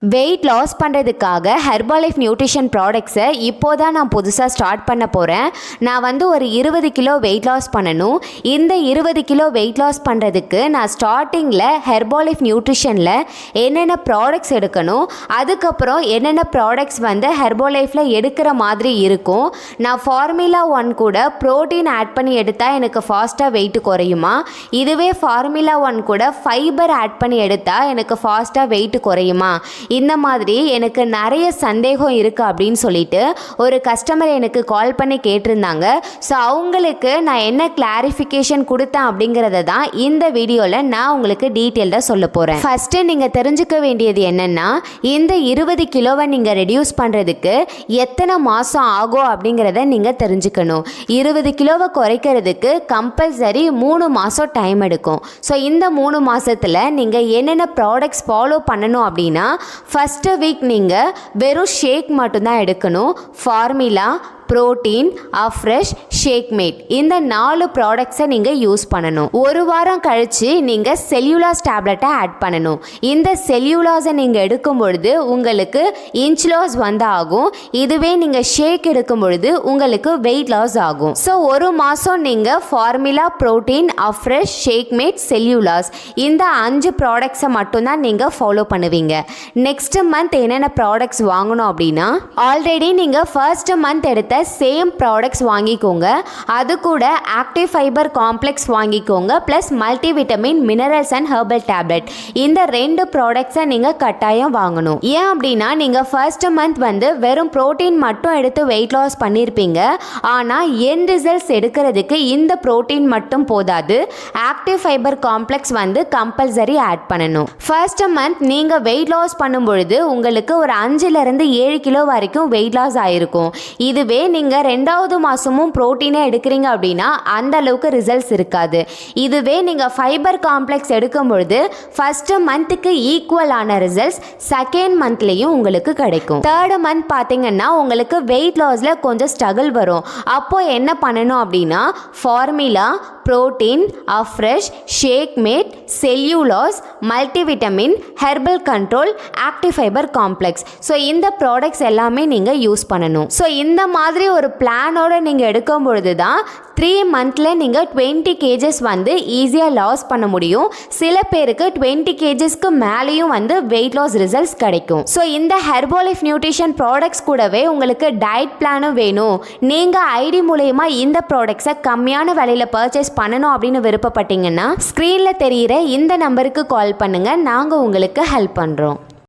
Weight loss பண்ணுறதுக்காக ஹெர்பாலைஃப் nutrition ப்ராடக்ட்ஸை இப்போ தான் நான் புதுசாக ஸ்டார்ட் பண்ண போகிறேன். நான் ஒரு 20 கிலோ வெயிட் லாஸ் பண்ணணும். இந்த 20 கிலோ வெயிட் லாஸ் பண்ணுறதுக்கு நான் ஸ்டார்டிங்கில் ஹெர்பாலைஃப் நியூட்ரிஷனில் என்னென்ன ப்ராடக்ட்ஸ் எடுக்கணும், அதுக்கப்புறம் என்னென்ன ப்ராடக்ட்ஸ் ஹெர்பாலைஃப்பில் எடுக்கிற மாதிரி இருக்கும். நான் ஃபார்முலா 1 கூட ப்ரோட்டீன் ஆட் பண்ணி எடுத்தால் எனக்கு ஃபாஸ்ட்டாக வெயிட் குறையுமா, இதுவே ஃபார்முலா 1 கூட ஃபைபர் ஆட் பண்ணி எடுத்தால் எனக்கு ஃபாஸ்ட்டாக வெயிட் குறையுமா, இந்த மாதிரி எனக்கு நிறைய சந்தேகம் இருக்குது அப்படின்னு சொல்லிட்டு ஒரு கஸ்டமர் எனக்கு கால் பண்ணி கேட்டிருந்தாங்க. ஸோ அவங்களுக்கு நான் என்ன கிளாரிஃபிகேஷன் கொடுத்தேன் அப்படிங்கிறத தான் இந்த வீடியோவில் நான் உங்களுக்கு டீட்டெயில்டாக சொல்ல போகிறேன். ஃபஸ்ட்டு நீங்கள் தெரிஞ்சுக்க வேண்டியது என்னென்னா, இந்த 20 கிலோவை நீங்கள் ரெடியூஸ் பண்ணுறதுக்கு எத்தனை மாதம் ஆகும் அப்படிங்கிறத நீங்கள் தெரிஞ்சுக்கணும். 20 கிலோவை குறைக்கிறதுக்கு கம்பல்சரி 3 மாதம் டைம் எடுக்கும். ஸோ இந்த 3 மாதத்தில் நீங்கள் என்னென்ன ப்ராடக்ட்ஸ் ஃபாலோ பண்ணணும் அப்படின்னா, ஃபஸ்ட்டு வீக் நீங்கள் வெறும் ஷேக் மட்டும்தான் எடுக்கணும். ஃபார்முலா, புரோட்டீன், அஃப்ரெஷ், ஷேக்மேட் இந்த 4 ப்ராடக்ட்ஸை நீங்கள் யூஸ் பண்ணணும். ஒரு வாரம் கழித்து நீங்கள் செல்யூலாஸ் டேப்லெட்டை ஆட் பண்ணணும். இந்த செல்யூலாஸை நீங்கள் எடுக்கும் பொழுது உங்களுக்கு இன்ச் லாஸ் ஆகும். இதுவே நீங்கள் ஷேக் எடுக்கும் பொழுது உங்களுக்கு வெயிட் லாஸ் ஆகும். ஸோ ஒரு மாதம் நீங்கள் formula, protein, Afresh, ShakeMate, Cell-U-Loss இந்த 5 ப்ராடக்ட்ஸை மட்டும்தான் நீங்கள் ஃபாலோ பண்ணுவீங்க. நெக்ஸ்ட் மந்த் என்னென்ன ப்ராடக்ட்ஸ் வாங்கணும் அப்படின்னா, ஆல்ரெடி நீங்கள் ஃபர்ஸ்ட் மந்த் எடுத்த சேம் ப்ராடக்ட்ஸ் வாங்கிக்கோங்க. அது கூட ஆக்டிவ் ஃபைபர் காம்ப்ளெக்ஸ் வாங்கிக்கோங்க, plus multivitamin, minerals and herbal tablet இந்த 2 ப்ராடக்ட்ஸை நீங்கள் கட்டாயம் வாங்கணும். ஏன் அப்படின்னா, நீங்கள் ஃபர்ஸ்ட் மந்த் வெறும் ப்ரோட்டீன் மட்டும் எடுத்து வெயிட் லாஸ் பண்ணியிருப்பீங்க. ஆனால் என் ரிசல்ட்ஸ் எடுக்கிறதுக்கு இந்த ப்ரோட்டீன் மட்டும் போதாது, active fibre complex compulsory add பண்ணணும். ஃபர்ஸ்ட் மந்த் நீங்கள் வெயிட் லாஸ் பண்ணும் பொழுது உங்களுக்கு ஒரு 5லேருந்து 7 கிலோ வரைக்கும் வெயிட் லாஸ் ஆகிருக்கும். இதுவே நீங்கள் 2வது மாதமும் ப்ரோட்டீனை எடுக்கிறீங்க அப்படின்னா அந்த அளவுக்கு ரிசல்ட்ஸ் இருக்காது. இதுவே நீங்கள் ஃபைபர் காம்ப்ளெக்ஸ் எடுக்கும் பொழுது ஃபர்ஸ்ட் மந்த்துக்கு ஈக்குவலான ரிசல்ட்ஸ் செகண்ட் மந்த்லேயும் உங்களுக்கு கிடைக்கும். தேர்ட் மந்த் பார்த்தீங்கன்னா உங்களுக்கு வெயிட் லாஸில் கொஞ்சம் ஸ்ட்ரகிள் வரும். அப்போது என்ன பண்ணணும் அப்படின்னா, formula, protein, Afresh, ShakeMate, cellulose, multivitamin, herbal control, active fibre complex so இந்த ப்ராடக்ட்ஸ் எல்லாமே நீங்கள் யூஸ் பண்ணணும். ஸோ இந்த மாதிரி ஒரு பிளானோட நீங்கள் எடுக்கும் பொழுது தான் 3 மந்தில் நீங்கள் 20 kgs ஈஸியாக லாஸ் பண்ண முடியும். சில பேருக்கு 20 kgsக்கு மேலேயும் வெயிட் லாஸ் ரிசல்ட்ஸ் கிடைக்கும். ஸோ இந்த ஹெர்பாலைஃப் நியூட்ரிஷன் ப்ராடக்ட்ஸ் கூடவே உங்களுக்கு டயட் பிளானும் வேணும், நீங்கள் ஐடி மூலயமா இந்த ப்ராடக்ட்ஸை கம்மியான விலையில் பர்ச்சேஸ் பண்ணணும் அப்படின்னு விருப்பப்பட்டீங்கன்னா, ஸ்க்ரீனில் தெரிகிற இந்த நம்பருக்கு கால் பண்ணுங்கள், நாங்கள் உங்களுக்கு ஹெல்ப் பண்ணுறோம்.